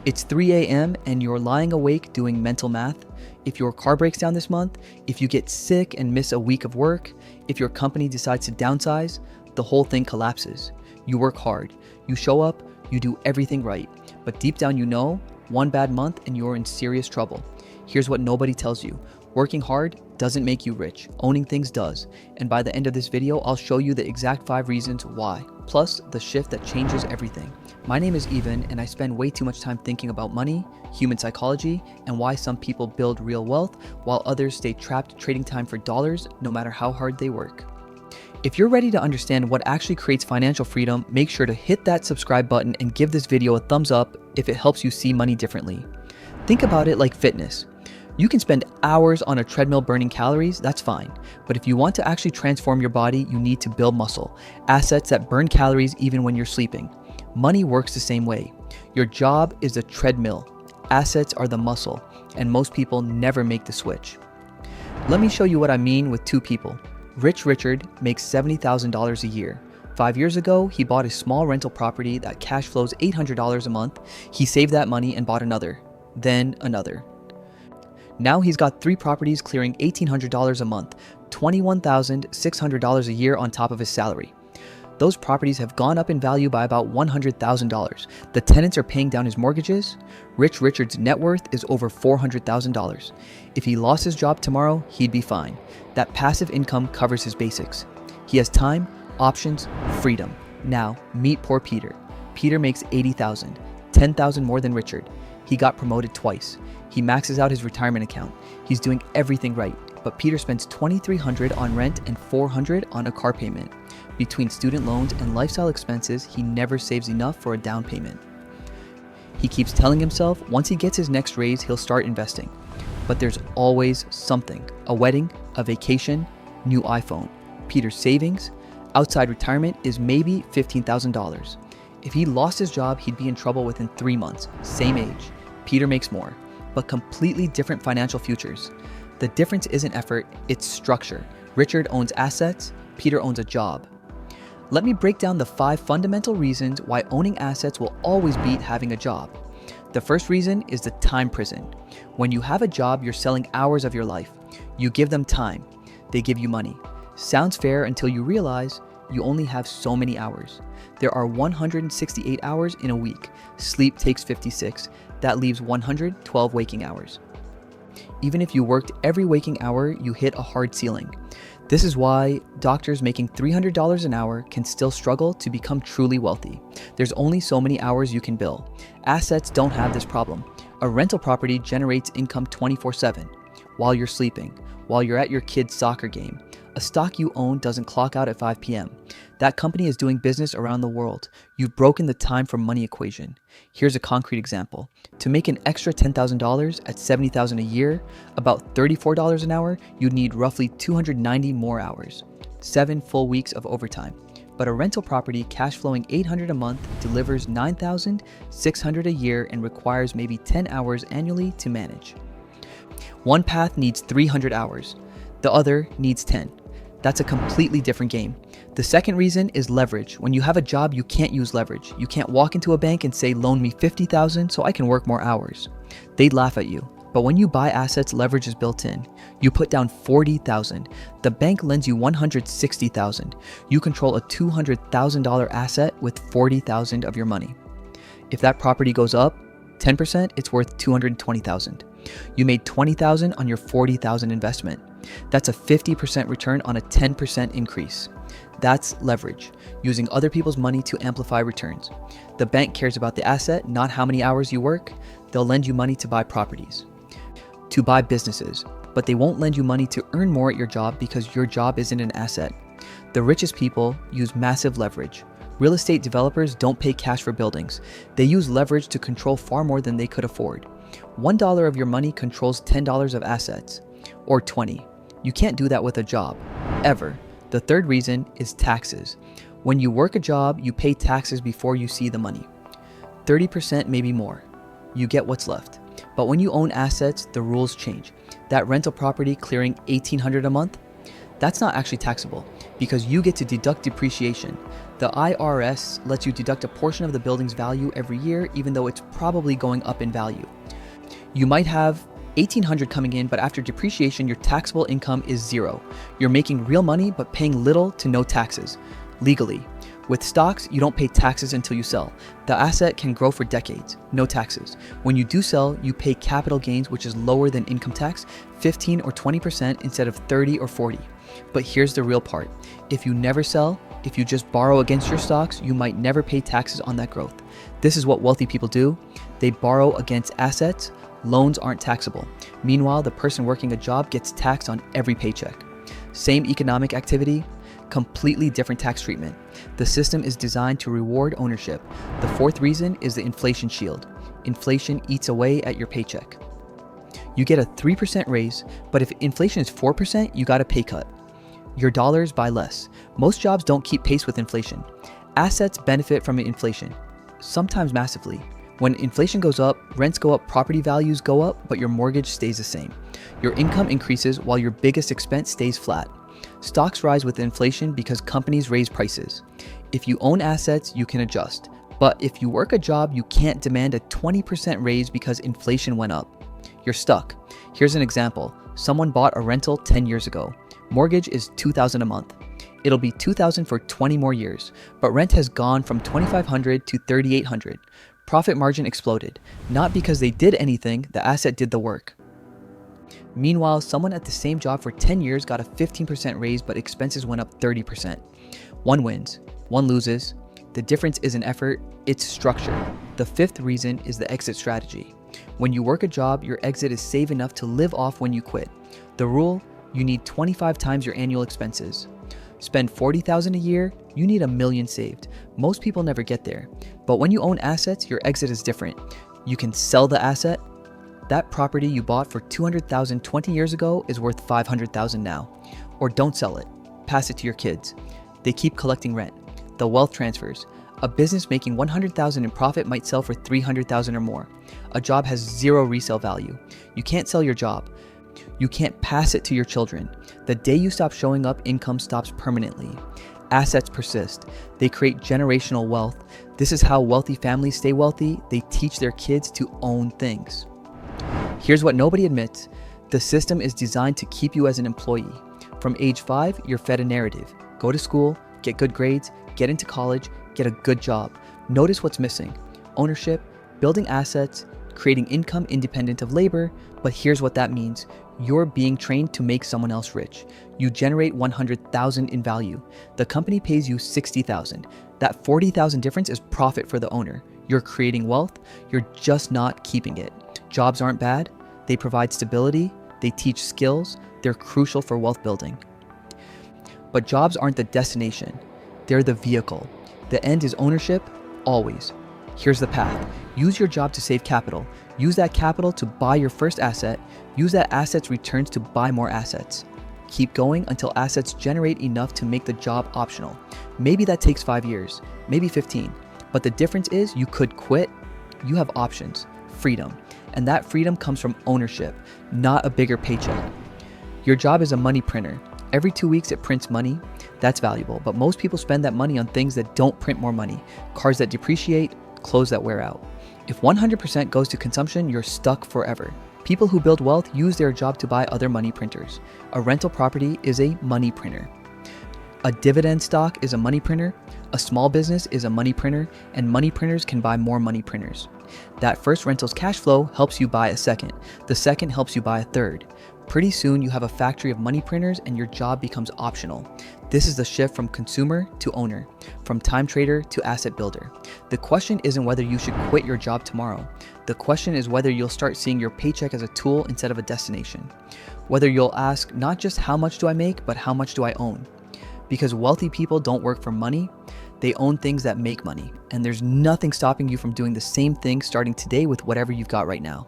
It's 3 a.m. and you're lying awake doing mental math. If your car breaks down this month, if you get sick and miss a week of work, if your company decides to downsize, the whole thing collapses. You work hard, you show up, you do everything right, but deep down you know, one bad month and you're in serious trouble. Here's what nobody tells you. Working hard doesn't make you rich. Owning things does. And by the end of this video, I'll show you the exact 5 reasons why, plus the shift that changes everything. My name is Evan, and I spend way too much time thinking about money, human psychology, and why some people build real wealth while others stay trapped trading time for dollars no matter how hard they work. If you're ready to understand what actually creates financial freedom, make sure to hit that subscribe button and give this video a thumbs up if it helps you see money differently. Think about it like fitness. You can spend hours on a treadmill burning calories, that's fine. But if you want to actually transform your body, you need to build muscle, assets that burn calories even when you're sleeping. Money works the same way. Your job is a treadmill, assets are the muscle, and most people never make the switch. Let me show you what I mean with 2 people. Rich Richard makes $70,000 a year. 5 years ago, he bought a small rental property that cash flows $800 a month. He saved that money and bought another, then another. Now he's got 3 properties clearing $1,800 a month, $21,600 a year on top of his salary. Those properties have gone up in value by about $100,000. The tenants are paying down his mortgages. Rich Richard's net worth is over $400,000. If he lost his job tomorrow, he'd be fine. That passive income covers his basics. He has time, options, freedom. Now, meet poor Peter. Peter makes $80,000, $10,000 more than Richard. He got promoted twice. He maxes out his retirement account. He's doing everything right, but Peter spends $2,300 on rent and $400 on a car payment. Between student loans and lifestyle expenses, he never saves enough for a down payment. He keeps telling himself once he gets his next raise, he'll start investing. But there's always something: a wedding, a vacation, new iPhone. Peter's savings, outside retirement, is maybe $15,000. If he lost his job, he'd be in trouble within 3 months. Same age. Peter makes more, but completely different financial futures. The difference isn't effort, it's structure. Richard owns assets, Peter owns a job. Let me break down the 5 fundamental reasons why owning assets will always beat having a job. The first reason is the time prison. When you have a job, you're selling hours of your life. You give them time, they give you money. Sounds fair until you realize you only have so many hours. There are 168 hours in a week. Sleep takes 56. That leaves 112 waking hours. Even if you worked every waking hour, you hit a hard ceiling. This is why doctors making $300 an hour can still struggle to become truly wealthy. There's only so many hours you can bill. Assets don't have this problem. A rental property generates income 24/7, while you're sleeping, while you're at your kid's soccer game. A stock you own doesn't clock out at 5 p.m. That company is doing business around the world. You've broken the time for money equation. Here's a concrete example. To make an extra $10,000 at $70,000 a year, about $34 an hour, you'd need roughly 290 more hours, 7 full weeks of overtime. But a rental property cash flowing $800 a month delivers $9,600 a year and requires maybe 10 hours annually to manage. One path needs 300 hours. The other needs 10. That's a completely different game. The second reason is leverage. When you have a job, you can't use leverage. You can't walk into a bank and say, loan me $50,000 so I can work more hours. They'd laugh at you. But when you buy assets, leverage is built in. You put down $40,000. The bank lends you $160,000. You control a $200,000 asset with $40,000 of your money. If that property goes up 10%, it's worth $220,000. You made $20,000 on your $40,000 investment. That's a 50% return on a 10% increase. That's leverage, using other people's money to amplify returns. The bank cares about the asset, not how many hours you work. They'll lend you money to buy properties, to buy businesses, but they won't lend you money to earn more at your job because your job isn't an asset. The richest people use massive leverage. Real estate developers don't pay cash for buildings. They use leverage to control far more than they could afford. $1 of your money controls $10 of assets, or 20. You can't do that with a job, ever. The third reason is taxes. When you work a job, you pay taxes before you see the money. 30%, maybe more. You get what's left. But when you own assets, the rules change. That rental property clearing $1,800 a month, that's not actually taxable because you get to deduct depreciation. The IRS lets you deduct a portion of the building's value every year, even though it's probably going up in value. You might have $1,800 coming in, but after depreciation, your taxable income is zero. You're making real money, but paying little to no taxes, legally. With stocks, you don't pay taxes until you sell. The asset can grow for decades, no taxes. When you do sell, you pay capital gains, which is lower than income tax, 15 or 20% instead of 30 or 40. But here's the real part. If you never sell, if you just borrow against your stocks, you might never pay taxes on that growth. This is what wealthy people do. They borrow against assets. Loans aren't taxable. Meanwhile, the person working a job gets taxed on every paycheck. Same economic activity, completely different tax treatment. The system is designed to reward ownership. The fourth reason is the inflation shield. Inflation eats away at your paycheck. You get a 3% raise, but if inflation is 4%, you got a pay cut. Your dollars buy less. Most jobs don't keep pace with inflation. Assets benefit from inflation, sometimes massively. When inflation goes up, rents go up, property values go up, but your mortgage stays the same. Your income increases while your biggest expense stays flat. Stocks rise with inflation because companies raise prices. If you own assets, you can adjust. But if you work a job, you can't demand a 20% raise because inflation went up. You're stuck. Here's an example. Someone bought a rental 10 years ago. Mortgage is $2,000 a month. It'll be $2,000 for 20 more years, but rent has gone from $2,500 to $3,800. Profit margin exploded, not because they did anything, the asset did the work. Meanwhile, someone at the same job for 10 years got a 15% raise, but expenses went up 30%. One wins, one loses. The difference isn't effort, it's structure. The fifth reason is the exit strategy. When you work a job, your exit is save enough to live off when you quit. The rule, you need 25 times your annual expenses. Spend $40,000 a year, you need $1 million saved. Most people never get there. But when you own assets, your exit is different. You can sell the asset. That property you bought for $200,000 20 years ago is worth $500,000 now. Or don't sell it. Pass it to your kids. They keep collecting rent. The wealth transfers. A business making $100,000 in profit might sell for $300,000 or more. A job has zero resale value. You can't sell your job. You can't pass it to your children. The day you stop showing up, income stops permanently. Assets persist. They create generational wealth. This is how wealthy families stay wealthy. They teach their kids to own things. Here's what nobody admits. The system is designed to keep you as an employee. From age 5, you're fed a narrative. Go to school, get good grades, get into college, get a good job. Notice what's missing. Ownership, building assets, creating income independent of labor. But here's what that means. You're being trained to make someone else rich. You generate $100,000 in value. The company pays you $60,000. That $40,000 difference is profit for the owner. You're creating wealth. You're just not keeping it. Jobs aren't bad. They provide stability. They teach skills. They're crucial for wealth building. But jobs aren't the destination. They're the vehicle. The end is ownership, always. Here's the path. Use your job to save capital. Use that capital to buy your first asset. Use that asset's returns to buy more assets. Keep going until assets generate enough to make the job optional. Maybe that takes 5 years, maybe 15. But the difference is you could quit. You have options, freedom. And that freedom comes from ownership, not a bigger paycheck. Your job is a money printer. Every 2 weeks it prints money. That's valuable, but most people spend that money on things that don't print more money. Cars that depreciate, clothes that wear out. If 100% goes to consumption, you're stuck forever. People who build wealth use their job to buy other money printers. A rental property is a money printer. A dividend stock is a money printer. A small business is a money printer, and money printers can buy more money printers. That first rental's cash flow helps you buy a second. The second helps you buy a third. Pretty soon you have a factory of money printers and your job becomes optional. This is the shift from consumer to owner, from time trader to asset builder. The question isn't whether you should quit your job tomorrow. The question is whether you'll start seeing your paycheck as a tool instead of a destination. Whether you'll ask not just how much do I make, but how much do I own? Because wealthy people don't work for money, they own things that make money. And there's nothing stopping you from doing the same thing starting today with whatever you've got right now.